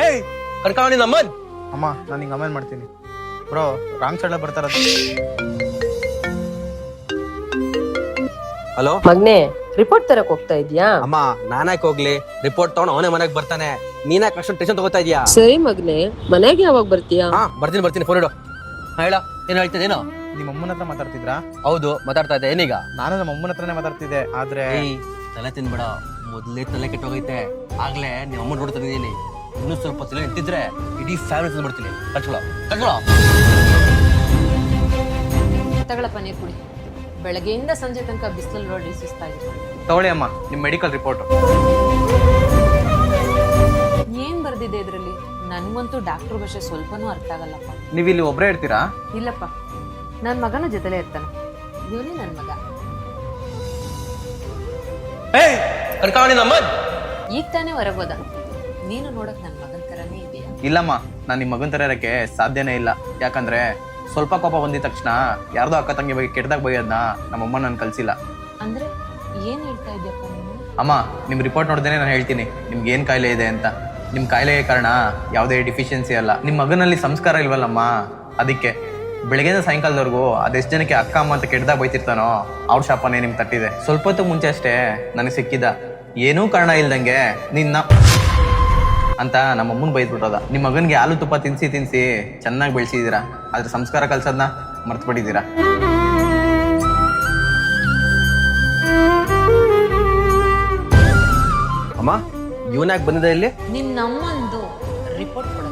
ಏಯ್ ಕರ್ಕೊಂಡು ನಮ್ಮನ್ ಅಮ್ಮ ನಾನು ಹಿಂಗೆ ಅಮೇಲ್ ಮಾಡ್ತೀನಿ ಬ್ರೋ ರಾಂಗ್ ಸೈಡ್ ಬರ್ತಾರ ಹಲೋ ಮಗ್ನೆ ರಿಪೋರ್ಟ್ ತರಕ್ ಹೋಗ್ತಾ ಇದ್ಯಾ? ಅಮ್ಮ ನಾನಾಕ್ ಹೋಗ್ಲಿ, ರಿಪೋರ್ಟ್ ತಗೊಂಡು ಅವನೇ ಮನೆಗೆ ಬರ್ತಾನೆ. ನೀನಾಕ್ ಅಷ್ಟೊಂದು ಟೆನ್ಷನ್ ತಗೋತಾ ಇದೀಯಾ? ಸರಿ ಮಗ್ನೆ, ಮನೆಗೆ ಯಾವಾಗ ಬರ್ತೀಯಾ? ಬರ್ತೀನಿ ಫೋನ್ ಇಡು. ಹೇಳ, ಏನ್ ಹೇಳ್ತಿದ್ದೇನೋ? ನಿಮ್ಮ ಅಮ್ಮನ ಹತ್ರ ಮಾತಾಡ್ತಿದ್ರಾ? ಹೌದು ಮಾತಾಡ್ತಾ ಇದ್ದೆ. ಏನೀಗ? ನಾನು ನಮ್ಮ ಅಮ್ಮನ ಹತ್ರನೇ ಮಾತಾಡ್ತಿದ್ದೆ. ಆದ್ರೆ ತಲೆ ತಿನ್ಬೇಡ, ಮೊದ್ಲೇ ತಲೆ ಕೆಟ್ಟೋಗೈತೆ. ಆಗ್ಲೇ ನಿಮ್ಮ ಅಮ್ಮ ನೋಡ್ತಾ ಇದೀನಿ. ಇನ್ನೂ ಸ್ವಲ್ಪ ತಲೆ ಇಟ್ಟಿದ್ರೆ ಇಡೀ ಫ್ಯಾಮಿಲಿ ತಿಂದ್ಬಿಡ್ತೀನಿ. ಕಟ್ಕೊಳ್ಳೋ. ತಗೊಳಪ್ಪ ನೀರು ಕುಡಿ. ಬೆಳಗ್ಗೆಯಿಂದ ಸಂಜೆ ತನಕ ಬಿಸಿಲಲ್ಲಿ ನೋಡಿ ಸುಸ್ತಾಗಿದೆ. ತಗೊಳ್ಳಿ ಅಮ್ಮ ನಿಮ್ಮ ಮೆಡಿಕಲ್ ರಿಪೋರ್ಟ್. ಏನ್ ಬರ್ದಿದೆ ಇದ್ರಲ್ಲಿ? ನನ್ಗಂತೂ ಡಾಕ್ಟರ್ ಭಾಷೆ ಸ್ವಲ್ಪನೂ ಅರ್ಥ ಆಗಲ್ಲಪ್ಪ. ನೀವು ಇಲ್ಲಿ ಒಬ್ಬರೇ ಇರ್ತೀರಾ? ಇಲ್ಲಪ್ಪ, ನನ್ನ ಮಗನ ಜೊತೆಲೇ ಇರ್ತಾನೆ. ಇವನೇ ನನ್ನ ಮಗ. ಕರ್ಕೊಂಡು ನಮ್ಮನ್ ಈಗ ತಾನೇ ಹೊರಗೋದ. ನೀನು ನೋಡಕ್ ನನ್ನ ಮಗನ ತರನೇ ಇದೆಯಾ? ಇಲ್ಲಮ್ಮ, ನಾನು ನಿಮ್ಮ ಮಗನ ತರ ಇರಕ್ಕೆ ಸಾಧ್ಯನೇ ಇಲ್ಲ. ಯಾಕಂದ್ರೆ ಸ್ವಲ್ಪ ಕೋಪ ಬಂದಿದ ತಕ್ಷಣ ಯಾರ್ದೋ ಅಕ್ಕ ತಂಗಿ ಬಗ್ಗೆ ಕೆಟ್ಟದಾಗ ಬೈಯೋದನ್ನ ನಮ್ಮಮ್ಮ ನಾನು ಕಲ್ಸಿಲ್ಲ. ಅಂದ್ರೆ ಏನ್ ಹೇಳ್ತಾ ಇದೆಯಪ್ಪ ನೀನು? ಅಮ್ಮ ನಿಮ್ಮ ರಿಪೋರ್ಟ್ ನೋಡ್ದೇನೆ ನಾನು ಹೇಳ್ತೀನಿ ನಿಮ್ಗೆ ಏನು ಕಾಯಿಲೆ ಇದೆ ಅಂತ. ನಿಮ್ಮ ಕಾಯಿಲೆಗೆ ಕಾರಣ ಯಾವುದೇ ಡಿಫಿಷಿಯನ್ಸಿ ಅಲ್ಲ, ನಿಮ್ಮ ಮಗನಲ್ಲಿ ಸಂಸ್ಕಾರ ಇಲ್ವಲ್ಲಮ್ಮ. ಅದಕ್ಕೆ ಬೆಳಗ್ಗೆಯಿಂದ ಸಾಯಂಕಾಲದವರೆಗೂ ಅದೆಷ್ಟು ಜನಕ್ಕೆ ಅಕ್ಕ ಅಮ್ಮ ಅಂತ ಕೆಟ್ಟದಾಗ ಬೈತಿರ್ತಾನೋ ಅವ್ರ ಶಾಪನೇ ನಿಮ್ಗೆ ತಟ್ಟಿದೆ. ಸ್ವಲ್ಪ ಹೊತ್ತು ಮುಂಚೆ ಅಷ್ಟೇ ನನಗೆ ಸಿಕ್ಕಿದ್ದ, ಏನೂ ಕಾರಣ ಇಲ್ದಂಗೆ ನಿನ್ನ ಅಂತ ನಮ್ಮ ಅಮ್ಮನ ಬೈದ್ಬಿಟ್ಟೋದ. ನಿಮ್ಮ ಮಗನಿಗೆ ಹಾಲು ತುಪ್ಪ ತಿನ್ಸಿ ಚೆನ್ನಾಗಿ ಬೆಳೆಸಿದ್ದೀರಾ, ಆದ್ರೆ ಸಂಸ್ಕಾರ ಕಲ್ಸೋದನ್ನ ಮರ್ತು ಬಿಟ್ಟಿದ್ದೀರಾ. ಅಮ್ಮ ಇವನಾಗ್ ಬಂದಿದೆ ಇಲ್ಲಿ? ನಿನ್ನಮ್ಮಂದು ರಿಪೋರ್ಟ್ ಕೊಡ.